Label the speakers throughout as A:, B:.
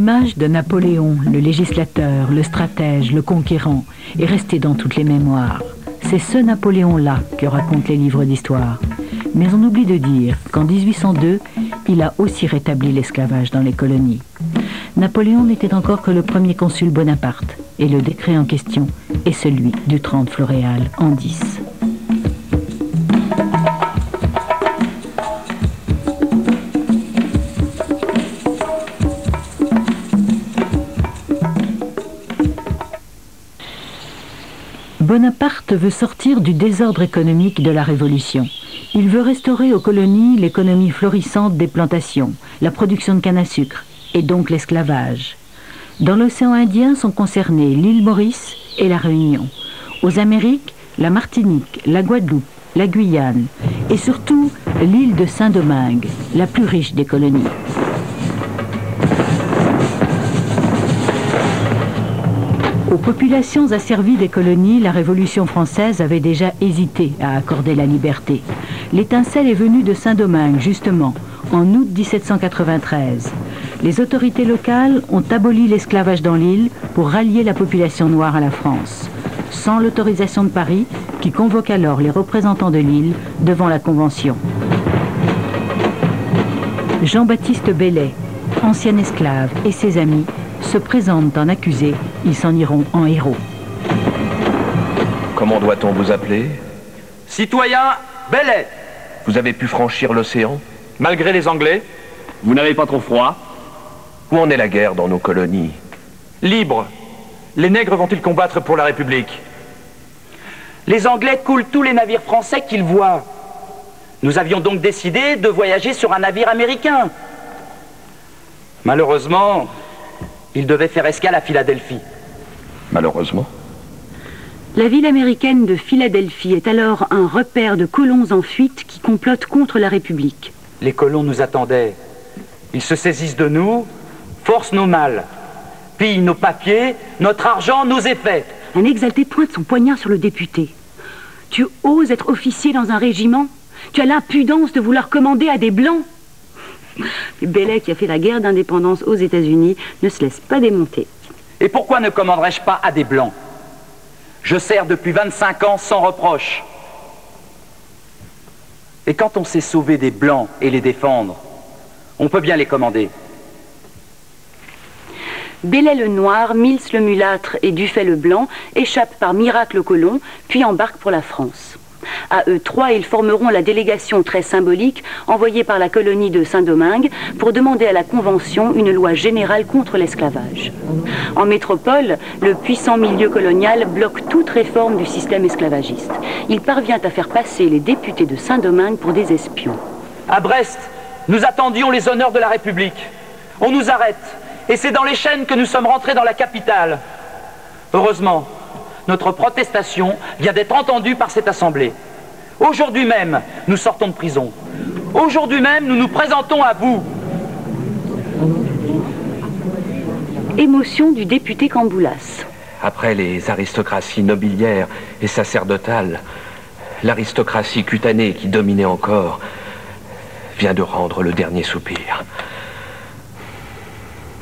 A: L'image de Napoléon, le législateur, le stratège, le conquérant, est restée dans toutes les mémoires. C'est ce Napoléon-là que racontent les livres d'histoire. Mais on oublie de dire qu'en 1802, il a aussi rétabli l'esclavage dans les colonies. Napoléon n'était encore que le premier consul Bonaparte, et le décret en question est celui du 30 Floréal en 10. Bonaparte veut sortir du désordre économique de la Révolution. Il veut restaurer aux colonies l'économie florissante des plantations, la production de canne à sucre, et donc l'esclavage. Dans l'océan Indien sont concernées l'île Maurice et la Réunion. Aux Amériques, la Martinique, la Guadeloupe, la Guyane, et surtout l'île de Saint-Domingue, la plus riche des colonies. Aux populations asservies des colonies, la Révolution française avait déjà hésité à accorder la liberté. L'étincelle est venue de Saint-Domingue, justement, en août 1793. Les autorités locales ont aboli l'esclavage dans l'île pour rallier la population noire à la France, sans l'autorisation de Paris, qui convoque alors les représentants de l'île devant la Convention. Jean-Baptiste Bellay, ancien esclave, et ses amis se présentent en accusés, ils s'en iront en héros.
B: Comment doit-on vous appeler?
C: Citoyen Bellay.
B: Vous avez pu franchir l'océan?
C: Malgré les Anglais. Vous n'avez pas trop froid?
B: Où en est la guerre dans nos colonies?
C: Libre. Les nègres vont-ils combattre pour la République? Les Anglais coulent tous les navires français qu'ils voient. Nous avions donc décidé de voyager sur un navire américain. Malheureusement, ils devaient faire escale à Philadelphie.
B: Malheureusement.
D: La ville américaine de Philadelphie est alors un repère de colons en fuite qui complotent contre la République.
C: Les colons nous attendaient. Ils se saisissent de nous, forcent nos malles, pillent nos papiers, notre argent, nos effets.
D: Un exalté pointe son poignard sur le député. Tu oses être officier dans un régiment? Tu as l'impudence de vouloir commander à des Blancs? Bellay, qui a fait la guerre d'indépendance aux États-Unis, ne se laisse pas démonter.
C: Et pourquoi ne commanderais-je pas à des Blancs? Je sers depuis 25 ans sans reproche. Et quand on sait sauver des Blancs et les défendre, on peut bien les commander.
D: Bellay le Noir, Mills le Mulâtre et Dufay le Blanc échappent par miracle aux colons, puis embarquent pour la France. À eux trois, ils formeront la délégation très symbolique envoyée par la colonie de Saint-Domingue pour demander à la Convention une loi générale contre l'esclavage. En métropole, le puissant milieu colonial bloque toute réforme du système esclavagiste. Il parvient à faire passer les députés de Saint-Domingue pour des espions.
C: À Brest, nous attendions les honneurs de la République. On nous arrête, et c'est dans les chaînes que nous sommes rentrés dans la capitale. Heureusement, notre protestation vient d'être entendue par cette assemblée. Aujourd'hui même, nous sortons de prison. Aujourd'hui même, nous nous présentons à vous.
D: Émotion du député Camboulas.
B: Après les aristocraties nobiliaires et sacerdotales, l'aristocratie cutanée qui dominait encore vient de rendre le dernier soupir.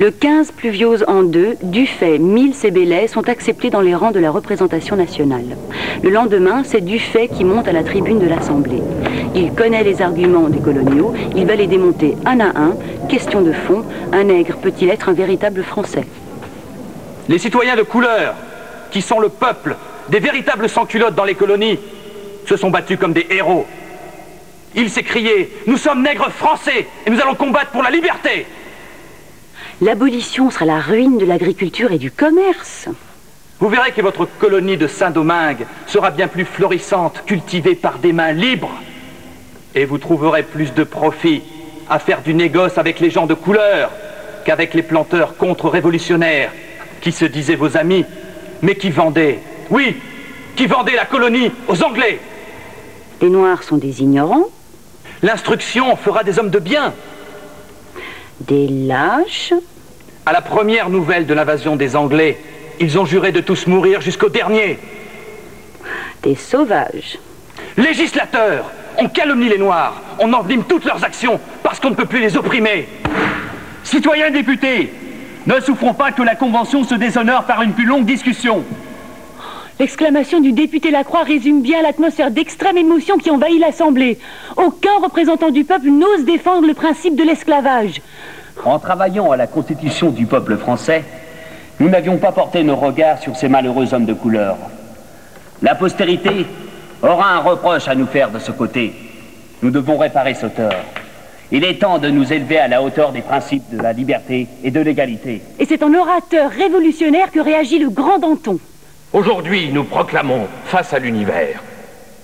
D: Le 15 Pluviose en 2, Dufay, Mills et Bellay sont acceptés dans les rangs de la représentation nationale. Le lendemain, c'est Dufay qui monte à la tribune de l'Assemblée. Il connaît les arguments des coloniaux, il va les démonter un à un. Question de fond, un nègre peut-il être un véritable Français?
C: Les citoyens de couleur, qui sont le peuple, des véritables sans-culottes dans les colonies, se sont battus comme des héros. Il s'est crié « Nous sommes nègres français et nous allons combattre pour la liberté !»
D: L'abolition sera la ruine de l'agriculture et du commerce.
C: Vous verrez que votre colonie de Saint-Domingue sera bien plus florissante, cultivée par des mains libres. Et vous trouverez plus de profit à faire du négoce avec les gens de couleur qu'avec les planteurs contre-révolutionnaires qui se disaient vos amis, mais qui vendaient, oui, qui vendaient la colonie aux Anglais.
D: Les Noirs sont des ignorants.
C: L'instruction fera des hommes de bien.
D: Des lâches.
C: À la première nouvelle de l'invasion des Anglais, ils ont juré de tous mourir jusqu'au dernier.
D: Des sauvages.
C: Législateurs, on calomnie les Noirs, on envenime toutes leurs actions parce qu'on ne peut plus les opprimer. Citoyens députés, Ne souffrons pas que la Convention se déshonore par une plus longue discussion.
D: L'exclamation du député Lacroix résume bien l'atmosphère d'extrême émotion qui envahit l'Assemblée. Aucun représentant du peuple n'ose défendre le principe de l'esclavage.
E: En travaillant à la constitution du peuple français, nous n'avions pas porté nos regards sur ces malheureux hommes de couleur. La postérité aura un reproche à nous faire de ce côté. Nous devons réparer ce tort. Il est temps de nous élever à la hauteur des principes de la liberté et de l'égalité.
D: Et c'est en orateur révolutionnaire que réagit le grand Danton.
B: Aujourd'hui, nous proclamons face à l'univers,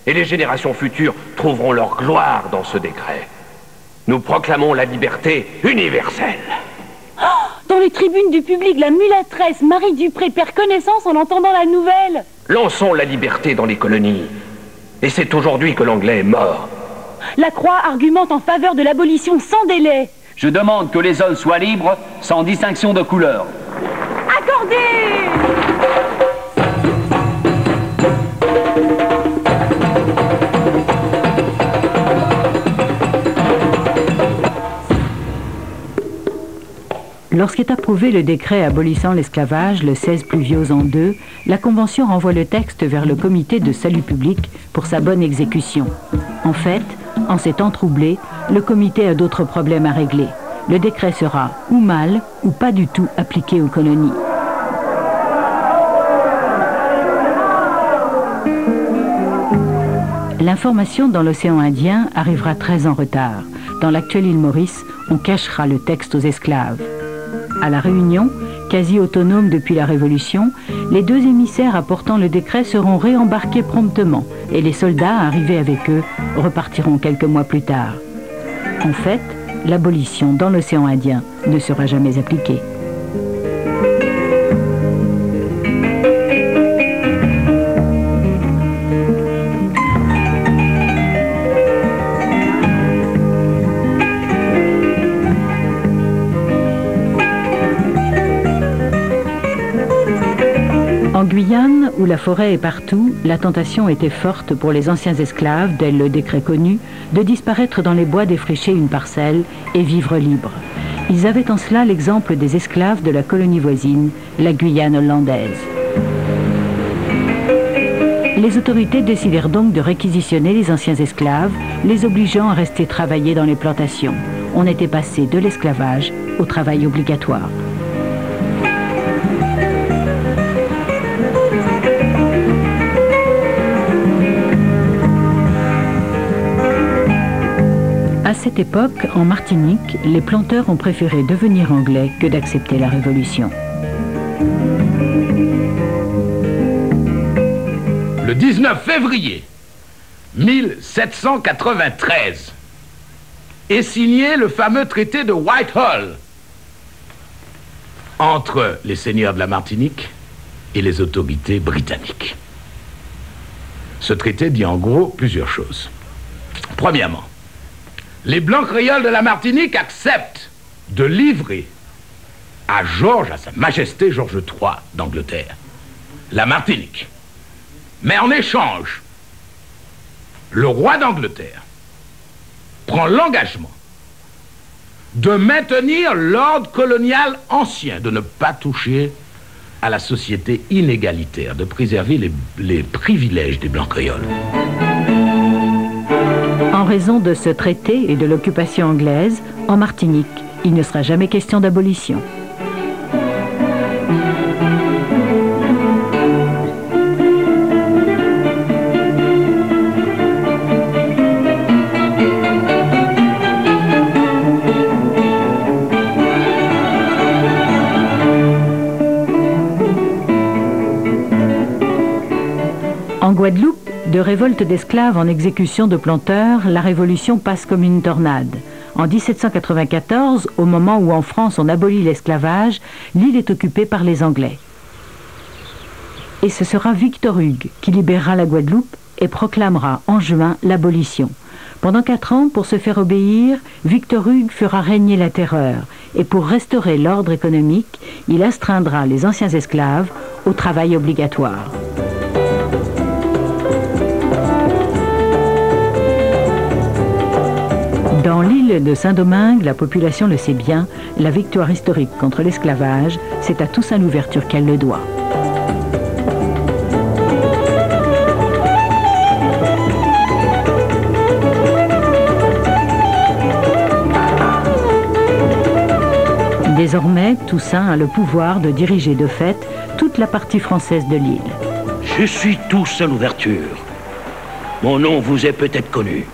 B: et les générations futures trouveront leur gloire dans ce décret. Nous proclamons la liberté universelle.
D: Dans les tribunes du public, la mulâtresse Marie Dupré perd connaissance en entendant la nouvelle.
B: Lançons la liberté dans les colonies. Et c'est aujourd'hui que l'anglais est mort.
D: Lacroix argumente en faveur de l'abolition sans délai.
E: Je demande que les hommes soient libres, sans distinction de couleur.
D: Accordé!
A: Lorsqu'est approuvé le décret abolissant l'esclavage le 16 Pluviose an 2, la Convention renvoie le texte vers le comité de salut public pour sa bonne exécution. En fait, en ces temps troublés, le comité a d'autres problèmes à régler. Le décret sera ou mal ou pas du tout appliqué aux colonies. L'information dans l'océan Indien arrivera très en retard. Dans l'actuelle île Maurice, on cachera le texte aux esclaves. À La Réunion, quasi autonome depuis la Révolution, les deux émissaires apportant le décret seront réembarqués promptement et les soldats arrivés avec eux repartiront quelques mois plus tard. En fait, l'abolition dans l'océan Indien ne sera jamais appliquée. En Guyane, où la forêt est partout, la tentation était forte pour les anciens esclaves, dès le décret connu, de disparaître dans les bois, défricher une parcelle et vivre libre. Ils avaient en cela l'exemple des esclaves de la colonie voisine, la Guyane hollandaise. Les autorités décidèrent donc de réquisitionner les anciens esclaves, les obligeant à rester travailler dans les plantations. On était passé de l'esclavage au travail obligatoire. À cette époque, en Martinique, les planteurs ont préféré devenir anglais que d'accepter la Révolution.
F: Le 19 février 1793 est signé le fameux traité de Whitehall entre les seigneurs de la Martinique et les autorités britanniques. Ce traité dit en gros plusieurs choses. Premièrement, les Blancs créoles de la Martinique acceptent de livrer à Sa Majesté Georges III d'Angleterre la Martinique. Mais en échange, le roi d'Angleterre prend l'engagement de maintenir l'ordre colonial ancien, de ne pas toucher à la société inégalitaire, de préserver les privilèges des Blancs créoles.
A: En raison de ce traité et de l'occupation anglaise, en Martinique, il ne sera jamais question d'abolition. En Guadeloupe, de révolte d'esclaves en exécution de planteurs, la Révolution passe comme une tornade. En 1794, au moment où en France on abolit l'esclavage, l'île est occupée par les Anglais. Et ce sera Victor Hugues qui libérera la Guadeloupe et proclamera en juin l'abolition. Pendant 4 ans, pour se faire obéir, Victor Hugues fera régner la terreur. Et pour restaurer l'ordre économique, il astreindra les anciens esclaves au travail obligatoire. Dans l'île de Saint-Domingue, la population le sait bien, la victoire historique contre l'esclavage, c'est à Toussaint Louverture qu'elle le doit. Désormais, Toussaint a le pouvoir de diriger de fait toute la partie française de l'île.
G: Je suis Toussaint Louverture. Mon nom vous est peut-être connu.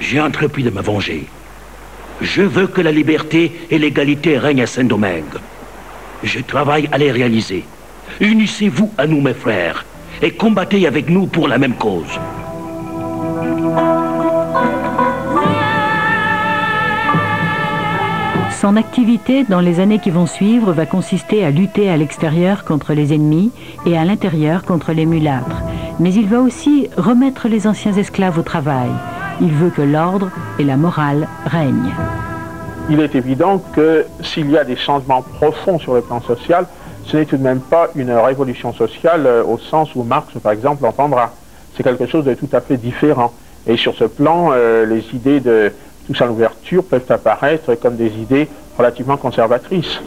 G: J'ai entrepris de me venger. Je veux que la liberté et l'égalité règnent à Saint-Domingue. Je travaille à les réaliser. Unissez-vous à nous, mes frères, et combattez avec nous pour la même cause.
A: Son activité dans les années qui vont suivre va consister à lutter à l'extérieur contre les ennemis et à l'intérieur contre les mulâtres. Mais il va aussi remettre les anciens esclaves au travail. Il veut que l'ordre et la morale règnent.
H: Il est évident que s'il y a des changements profonds sur le plan social, ce n'est tout de même pas une révolution sociale au sens où Marx, par exemple, l'entendra. C'est quelque chose de tout à fait différent. Et sur ce plan, les idées de Toussaint Louverture peuvent apparaître comme des idées relativement conservatrices.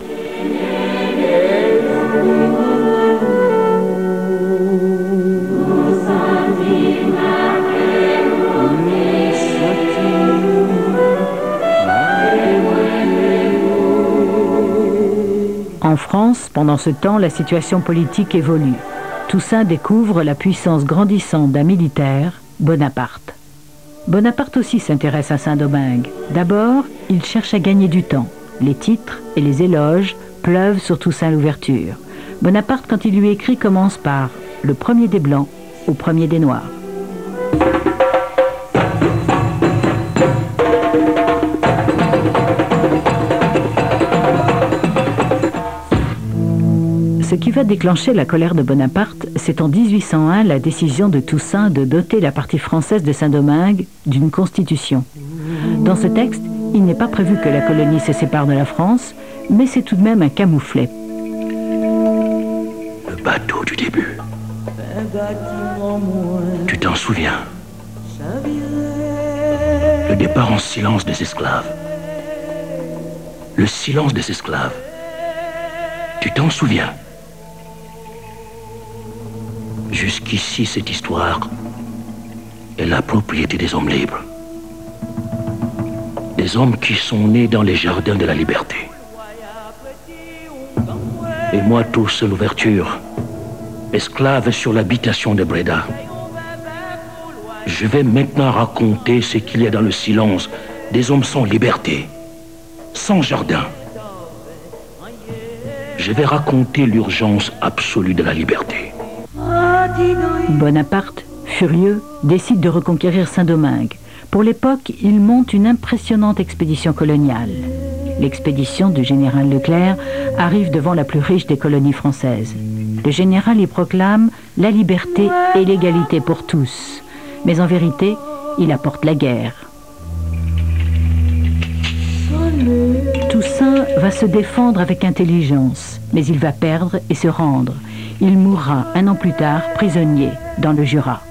A: En France, pendant ce temps, la situation politique évolue. Toussaint découvre la puissance grandissante d'un militaire, Bonaparte. Bonaparte aussi s'intéresse à Saint-Domingue. D'abord, il cherche à gagner du temps. Les titres et les éloges pleuvent sur Toussaint Louverture. Bonaparte, quand il lui écrit, commence par « le premier des Blancs au premier des Noirs ». Ce qui va déclencher la colère de Bonaparte, c'est en 1801 la décision de Toussaint de doter la partie française de Saint-Domingue d'une constitution. Dans ce texte, il n'est pas prévu que la colonie se sépare de la France, mais c'est tout de même un camouflet.
G: Le bateau du début. Tu t'en souviens? Le départ en silence des esclaves. Le silence des esclaves. Tu t'en souviens? Jusqu'ici, cette histoire est la propriété des hommes libres. Des hommes qui sont nés dans les jardins de la liberté. Et moi, Toussaint Louverture, esclave sur l'habitation de Breda. Je vais maintenant raconter ce qu'il y a dans le silence des hommes sans liberté, sans jardin. Je vais raconter l'urgence absolue de la liberté.
A: Bonaparte, furieux, décide de reconquérir Saint-Domingue. Pour l'époque, il monte une impressionnante expédition coloniale. L'expédition du général Leclerc arrive devant la plus riche des colonies françaises. Le général y proclame la liberté et l'égalité pour tous. Mais en vérité, il apporte la guerre. Toussaint va se défendre avec intelligence, mais il va perdre et se rendre. Il mourra un an plus tard, prisonnier, dans le Jura.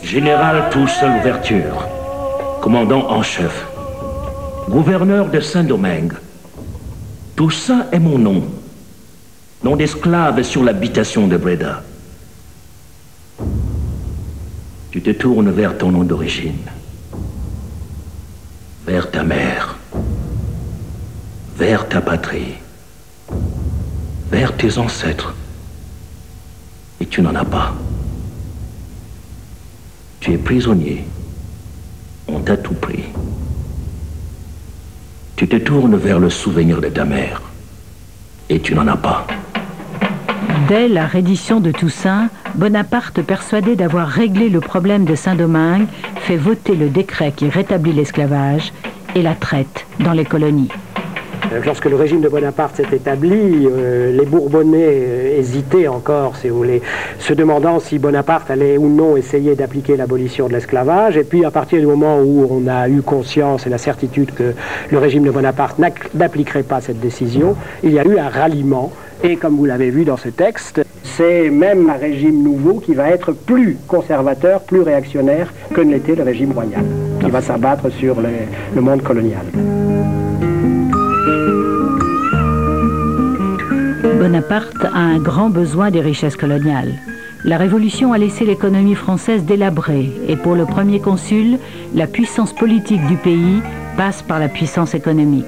G: Général Toussaint Louverture, commandant en chef, gouverneur de Saint-Domingue. Toussaint est mon nom, nom d'esclave sur l'habitation de Breda. Tu te tournes vers ton nom d'origine, vers ta mère, vers ta patrie, vers tes ancêtres. Et tu n'en as pas. Tu es prisonnier. On t'a tout pris. Tu te tournes vers le souvenir de ta mère. Et tu n'en as pas.
A: Dès la reddition de Toussaint, Bonaparte, persuadé d'avoir réglé le problème de Saint-Domingue, fait voter le décret qui rétablit l'esclavage et la traite dans les colonies.
I: Lorsque le régime de Bonaparte s'est établi, les Bourbonnais hésitaient encore, si vous voulez, se demandant si Bonaparte allait ou non essayer d'appliquer l'abolition de l'esclavage. Et puis, à partir du moment où on a eu conscience et la certitude que le régime de Bonaparte n'appliquerait pas cette décision, il y a eu un ralliement. Et comme vous l'avez vu dans ce texte, c'est même un régime nouveau qui va être plus conservateur, plus réactionnaire que ne l'était le régime royal, qui va s'abattre sur le monde colonial.
A: Bonaparte a un grand besoin des richesses coloniales. La Révolution a laissé l'économie française délabrée et pour le premier consul, la puissance politique du pays passe par la puissance économique.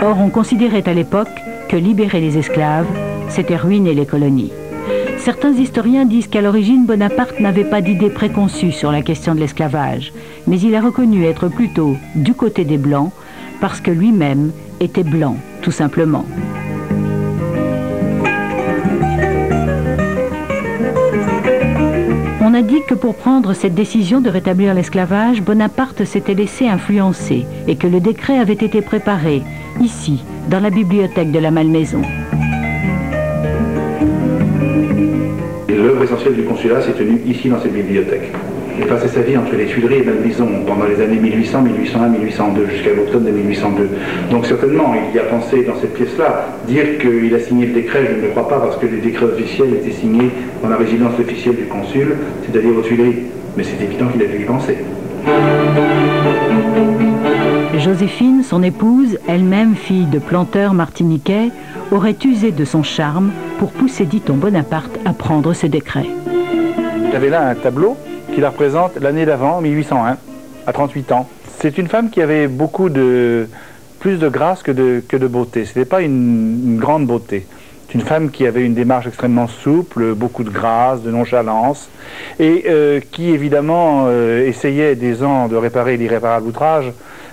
A: Or, on considérait à l'époque que libérer les esclaves, c'était ruiner les colonies. Certains historiens disent qu'à l'origine, Bonaparte n'avait pas d'idée préconçue sur la question de l'esclavage, mais il a reconnu être plutôt du côté des Blancs parce que lui-même était blanc, tout simplement. On a dit que pour prendre cette décision de rétablir l'esclavage, Bonaparte s'était laissé influencer et que le décret avait été préparé, ici, dans la bibliothèque de la Malmaison.
J: L'œuvre essentielle du consulat s'est tenue ici, dans cette bibliothèque. Il passait sa vie entre les Tuileries et Malmaison pendant les années 1800, 1801, 1802, jusqu'à l'automne de 1802. Donc certainement, il y a pensé dans cette pièce-là. Dire qu'il a signé le décret, je ne le crois pas, parce que les décrets officiels étaient signés dans la résidence officielle du consul, c'est-à-dire aux Tuileries. Mais c'est évident qu'il a dû y penser.
A: Joséphine, son épouse, elle-même fille de planteur martiniquais, aurait usé de son charme pour pousser, dit-on, Bonaparte à prendre ce décret.
K: Il avait là un tableau qui la représente l'année d'avant, 1801, à 38 ans. C'est une femme qui avait plus de grâce que de beauté. Ce n'était pas une grande beauté. C'est une femme qui avait une démarche extrêmement souple, beaucoup de grâce, de nonchalance, et qui évidemment essayait des ans de réparer l'irréparable outrage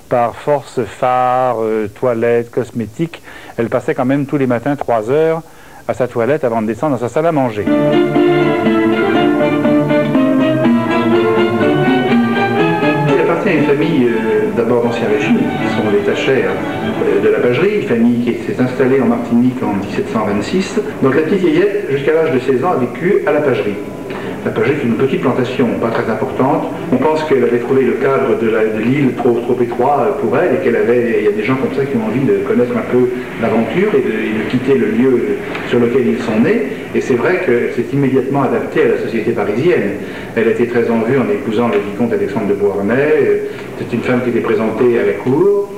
K: par force phare, toilette, cosmétique. Elle passait quand même tous les matins 3 heures à sa toilette avant de descendre dans sa salle à manger.
J: À une famille d'abord d'Ancien Régime, qui sont les Tachères de la Pagerie, une famille qui s'est installée en Martinique en 1726. Donc la petite Yéyette, jusqu'à l'âge de 16 ans, a vécu à la Pagerie. La Pagerie est une petite plantation, pas très importante. On pense qu'elle avait trouvé le cadre de l'île trop étroit pour elle et il y a des gens comme ça qui ont envie de connaître un peu l'aventure et de quitter le lieu sur lequel ils sont nés. Et c'est vrai qu'elle s'est immédiatement adaptée à la société parisienne. Elle a été très en vue en épousant le vicomte Alexandre de Beauharnais. C'est une femme qui était présentée à la cour,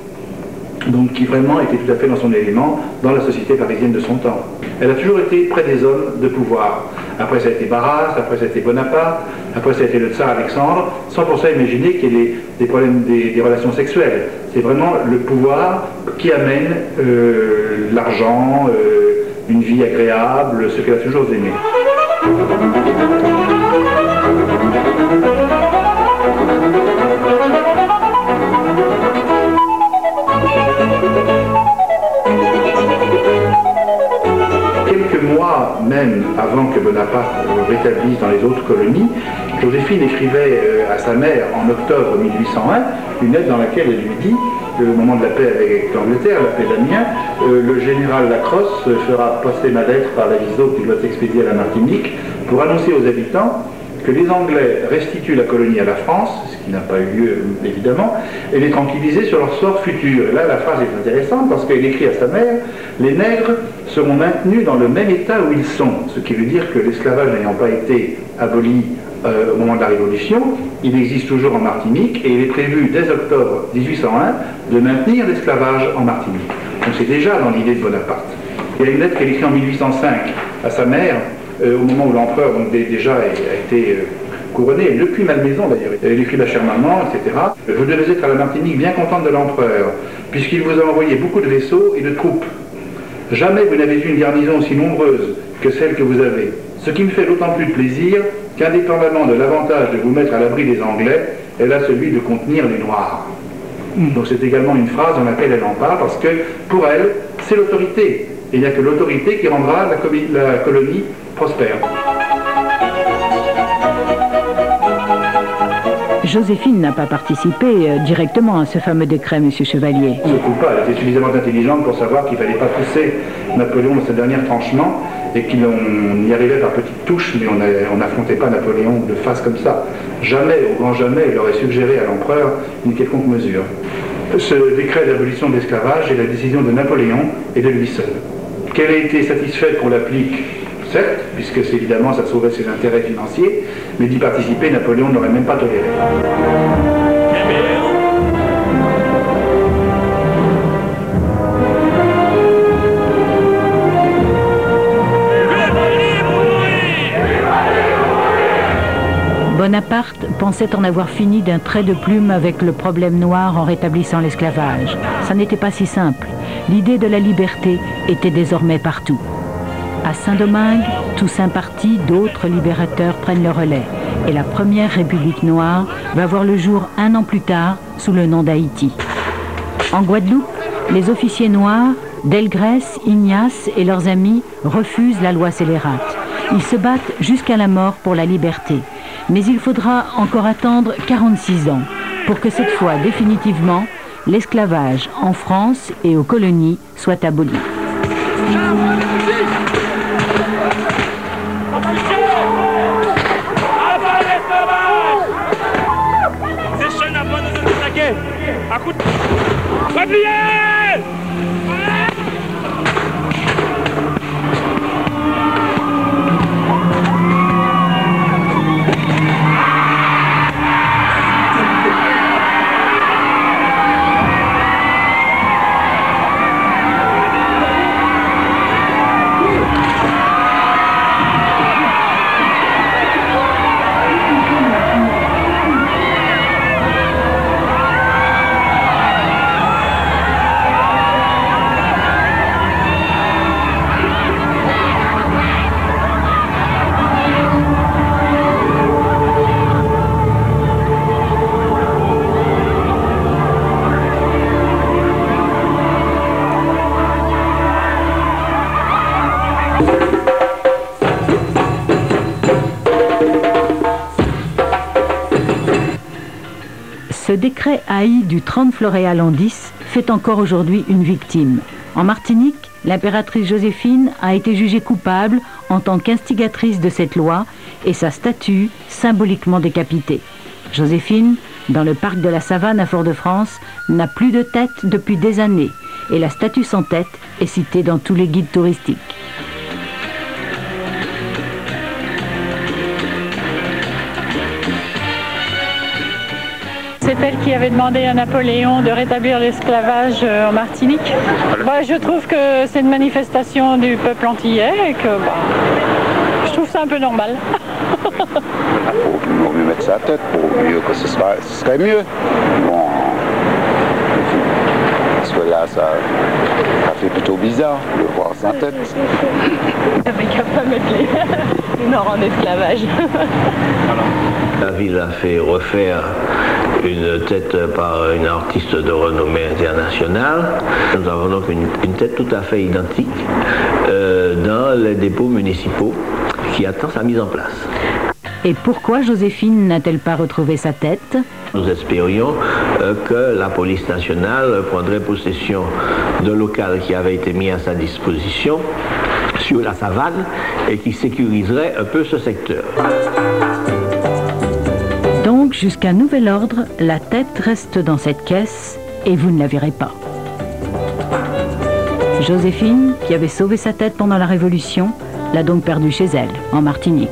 J: donc qui vraiment était tout à fait dans son élément dans la société parisienne de son temps. Elle a toujours été près des hommes de pouvoir. Après ça a été Barras, après ça a été Bonaparte, après ça a été le tsar Alexandre, sans pour ça imaginer qu'il y ait des problèmes, des relations sexuelles. C'est vraiment le pouvoir qui amène l'argent, une vie agréable, ce qu'elle a toujours aimé. Quelques mois même avant que Bonaparte rétablisse dans les autres colonies, Joséphine écrivait à sa mère en octobre 1801 une lettre dans laquelle elle lui dit, au moment de la paix avec l'Angleterre, la paix d'Amiens, le général Lacrosse fera passer ma lettre par l'aviso qui doit s'expédier à la Martinique pour annoncer aux habitants que les Anglais restituent la colonie à la France, ce qui n'a pas eu lieu évidemment, et les tranquilliser sur leur sort futur. Et là, la phrase est intéressante parce qu'elle écrit à sa mère « Les nègres seront maintenus dans le même état où ils sont », ce qui veut dire que l'esclavage n'ayant pas été aboli au moment de la Révolution, il existe toujours en Martinique et il est prévu dès octobre 1801 de maintenir l'esclavage en Martinique. Donc c'est déjà dans l'idée de Bonaparte. Il y a une lettre qu'elle écrit en 1805 à sa mère, au moment où l'empereur déjà a été couronné, depuis Malmaison d'ailleurs. Elle écrit la chère maman, etc. Vous devez être à la Martinique bien contente de l'empereur, puisqu'il vous a envoyé beaucoup de vaisseaux et de troupes. Jamais vous n'avez eu une garnison aussi nombreuse que celle que vous avez. Ce qui me fait d'autant plus de plaisir qu'indépendamment de l'avantage de vous mettre à l'abri des Anglais, elle a celui de contenir les Noirs. Donc c'est également une phrase dans laquelle elle en parle, parce que pour elle, c'est l'autorité. Et il n'y a que l'autorité qui rendra la colonie prospère.
A: Joséphine n'a pas participé directement à ce fameux décret, monsieur Chevalier.
J: Surtout pas, elle était suffisamment intelligente pour savoir qu'il ne fallait pas pousser Napoléon dans ses derniers tranchements et qu'on y arrivait par petites touches, mais on n'affrontait pas Napoléon de face comme ça. Jamais, au grand jamais, elle aurait suggéré à l'empereur une quelconque mesure. Ce décret d'abolition de l'esclavage est la décision de Napoléon et de lui seul. Qu'elle ait été satisfaite qu'on l'applique, certes, puisque évidemment ça sauvait ses intérêts financiers, mais d'y participer, Napoléon n'aurait même pas toléré.
A: Bonaparte pensait en avoir fini d'un trait de plume avec le problème noir en rétablissant l'esclavage. Ça n'était pas si simple. L'idée de la liberté était désormais partout. À Saint-Domingue, Toussaint parti, d'autres libérateurs prennent le relais. Et la première République noire va voir le jour 1 an plus tard sous le nom d'Haïti. En Guadeloupe, les officiers noirs, Delgrès, Ignace et leurs amis refusent la loi scélérate. Ils se battent jusqu'à la mort pour la liberté. Mais il faudra encore attendre 46 ans pour que cette fois, définitivement, l'esclavage en France et aux colonies soit aboli. Ce décret haï du 30 Floréal en 10 fait encore aujourd'hui une victime. En Martinique, l'impératrice Joséphine a été jugée coupable en tant qu'instigatrice de cette loi et sa statue symboliquement décapitée. Joséphine, dans le parc de la Savane à Fort-de-France, n'a plus de tête depuis des années et la statue sans tête est citée dans tous les guides touristiques.
L: C'est elle qui avait demandé à Napoléon de rétablir l'esclavage en Martinique. Je trouve que c'est une manifestation du peuple antillais et que je trouve ça un peu normal.
M: Il vaut mieux mettre sa tête pour mieux que ce serait mieux. Bon, parce que là, ça fait plutôt bizarre de voir sa tête.
L: Ça fait qu'à pas mettre les Noirs en esclavage.
N: La ville a fait refaire une tête par une artiste de renommée internationale. Nous avons donc une tête tout à fait identique dans les dépôts municipaux qui attend sa mise en place.
A: Et pourquoi Joséphine n'a-t-elle pas retrouvé sa tête?
N: Nous espérions que la police nationale prendrait possession de local qui avait été mis à sa disposition sur la Savane et qui sécuriserait un peu ce secteur.
A: Donc, jusqu'à nouvel ordre, la tête reste dans cette caisse et vous ne la verrez pas. Joséphine, qui avait sauvé sa tête pendant la Révolution, l'a donc perdue chez elle, en Martinique.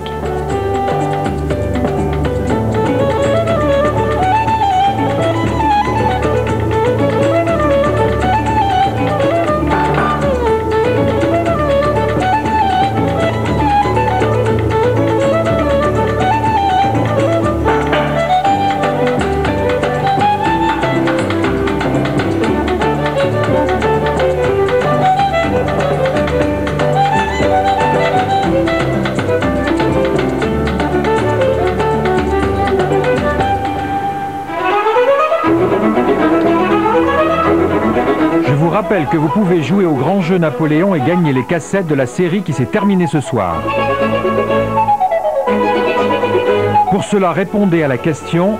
O: Je rappelle que vous pouvez jouer au grand jeu Napoléon et gagner les cassettes de la série qui s'est terminée ce soir. Pour cela, répondez à la question: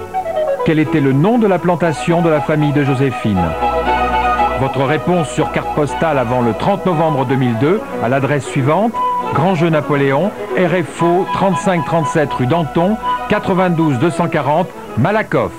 O: quel était le nom de la plantation de la famille de Joséphine? Votre réponse sur carte postale avant le 30 novembre 2002 à l'adresse suivante: Grand Jeu Napoléon, RFO 3537 rue Danton, 92 240 Malakoff.